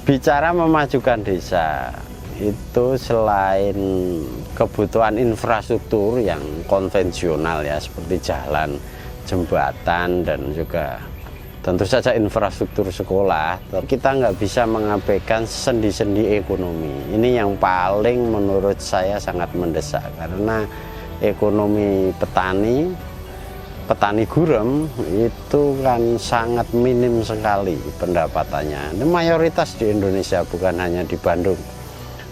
Bicara memajukan desa, itu selain kebutuhan infrastruktur yang konvensional ya, seperti jalan, jembatan, dan juga tentu saja infrastruktur sekolah, kita nggak bisa mengabaikan sendi-sendi ekonomi. Ini yang paling menurut saya sangat mendesak, karena ekonomi petani gurem itu kan sangat minim sekali pendapatannya. Ini mayoritas di Indonesia, bukan hanya di Bandung.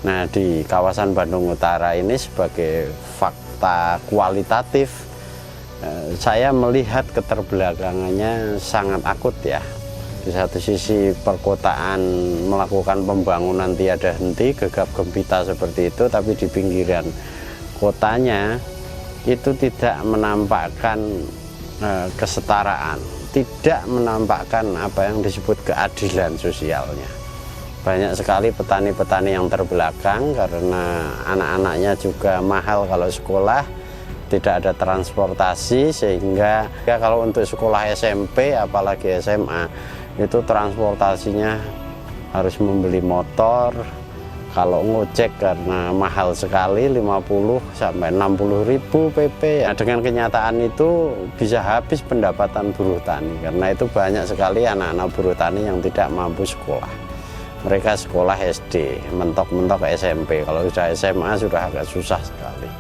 Nah, di kawasan Bandung Utara ini sebagai fakta kualitatif, saya melihat keterbelakangannya sangat akut ya. Di satu sisi perkotaan melakukan pembangunan tiada henti, gegap gempita seperti itu, tapi di pinggiran kotanya itu tidak menampakkan kesetaraan, tidak menampakkan apa yang disebut keadilan sosialnya. Banyak sekali petani-petani yang terbelakang karena anak-anaknya juga mahal kalau sekolah, tidak ada transportasi, sehingga ya kalau untuk sekolah SMP apalagi SMA itu transportasinya harus membeli motor. Kalau ngojek karena mahal sekali 50 sampai 60 ribu PP. Nah, dengan kenyataan itu bisa habis pendapatan buruh tani, karena itu banyak sekali anak-anak buruh tani yang tidak mampu sekolah. Mereka sekolah SD, mentok-mentok SMP. Kalau sudah SMA sudah agak susah sekali.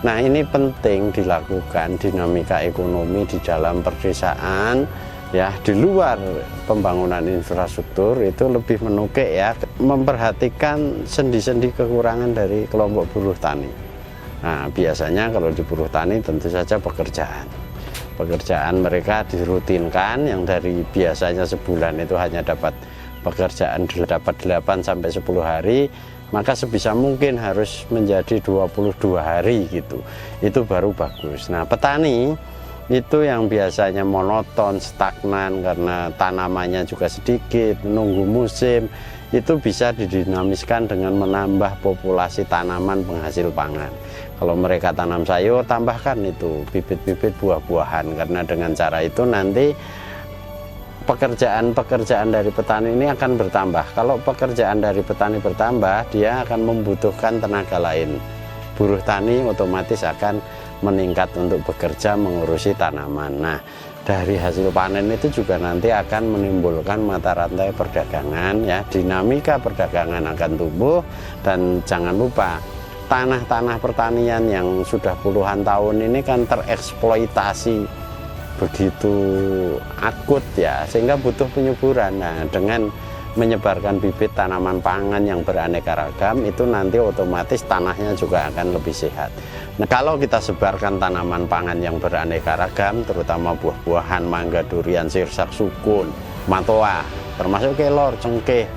Nah, ini penting dilakukan dinamika ekonomi di dalam perdesaan. Ya, di luar pembangunan infrastruktur itu lebih menukik ya, memperhatikan sendi-sendi kekurangan dari kelompok buruh tani. Nah, biasanya kalau di buruh tani tentu saja pekerjaan mereka dirutinkan, yang dari biasanya sebulan itu hanya dapat pekerjaan dapat 8 sampai 10 hari, maka sebisa mungkin harus menjadi 22 hari gitu. Itu baru bagus. Nah, petani itu yang biasanya monoton, stagnan karena tanamannya juga sedikit, menunggu musim, itu bisa didinamiskan dengan menambah populasi tanaman penghasil pangan. Kalau mereka tanam sayur, tambahkan itu bibit-bibit buah-buahan, karena dengan cara itu nanti pekerjaan dari petani ini akan bertambah. Kalau pekerjaan dari petani bertambah, dia akan membutuhkan tenaga lain. Buruh tani otomatis akan meningkat untuk bekerja mengurusi tanaman. Nah, dari hasil panen itu juga nanti akan menimbulkan mata rantai perdagangan ya, dinamika perdagangan akan tumbuh. Dan jangan lupa, tanah-tanah pertanian yang sudah puluhan tahun ini kan tereksploitasi begitu akut ya, sehingga butuh penyuburan. Nah, dengan menyebarkan bibit tanaman pangan yang beraneka ragam, itu nanti otomatis tanahnya juga akan lebih sehat. Nah, kalau kita sebarkan tanaman pangan yang beraneka ragam, terutama buah-buahan, mangga, durian, sirsak, sukun, matoa, termasuk kelor, cengkeh,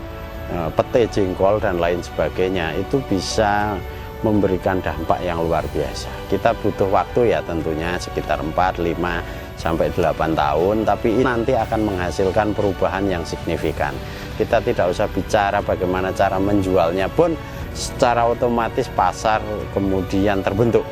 pete, jengkol, dan lain sebagainya, itu bisa memberikan dampak yang luar biasa. Kita butuh waktu ya tentunya sekitar 4, 5, sampai 8 tahun, tapi ini nanti akan menghasilkan perubahan yang signifikan. Kita tidak usah bicara bagaimana cara menjualnya pun, secara otomatis pasar kemudian terbentuk.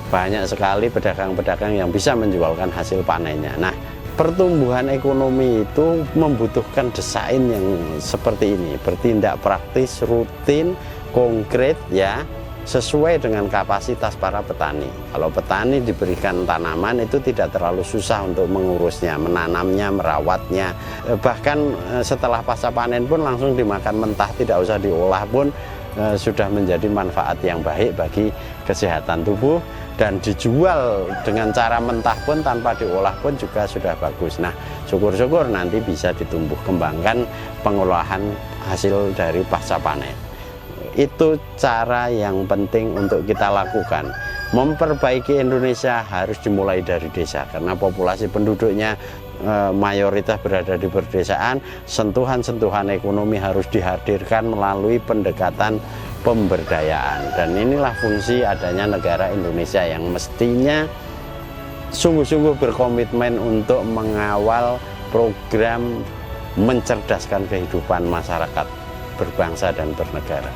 Banyak sekali pedagang-pedagang yang bisa menjualkan hasil panennya. Nah, pertumbuhan ekonomi itu membutuhkan desain yang seperti ini, bertindak praktis, rutin, konkret ya, sesuai dengan kapasitas para petani. Kalau petani diberikan tanaman itu tidak terlalu susah untuk mengurusnya, menanamnya, merawatnya. Bahkan setelah pasca panen pun langsung dimakan mentah, tidak usah diolah pun sudah menjadi manfaat yang baik bagi kesehatan tubuh. Dan dijual dengan cara mentah pun tanpa diolah pun juga sudah bagus. Nah, syukur-syukur nanti bisa ditumbuh kembangkan pengolahan hasil dari pasca panen. Itu cara yang penting untuk kita lakukan. Memperbaiki Indonesia harus dimulai dari desa, karena populasi penduduknya mayoritas berada di perdesaan. Sentuhan-sentuhan ekonomi harus dihadirkan melalui pendekatan pemberdayaan, dan inilah fungsi adanya negara Indonesia yang mestinya sungguh-sungguh berkomitmen untuk mengawal program mencerdaskan kehidupan masyarakat berbangsa dan bernegara.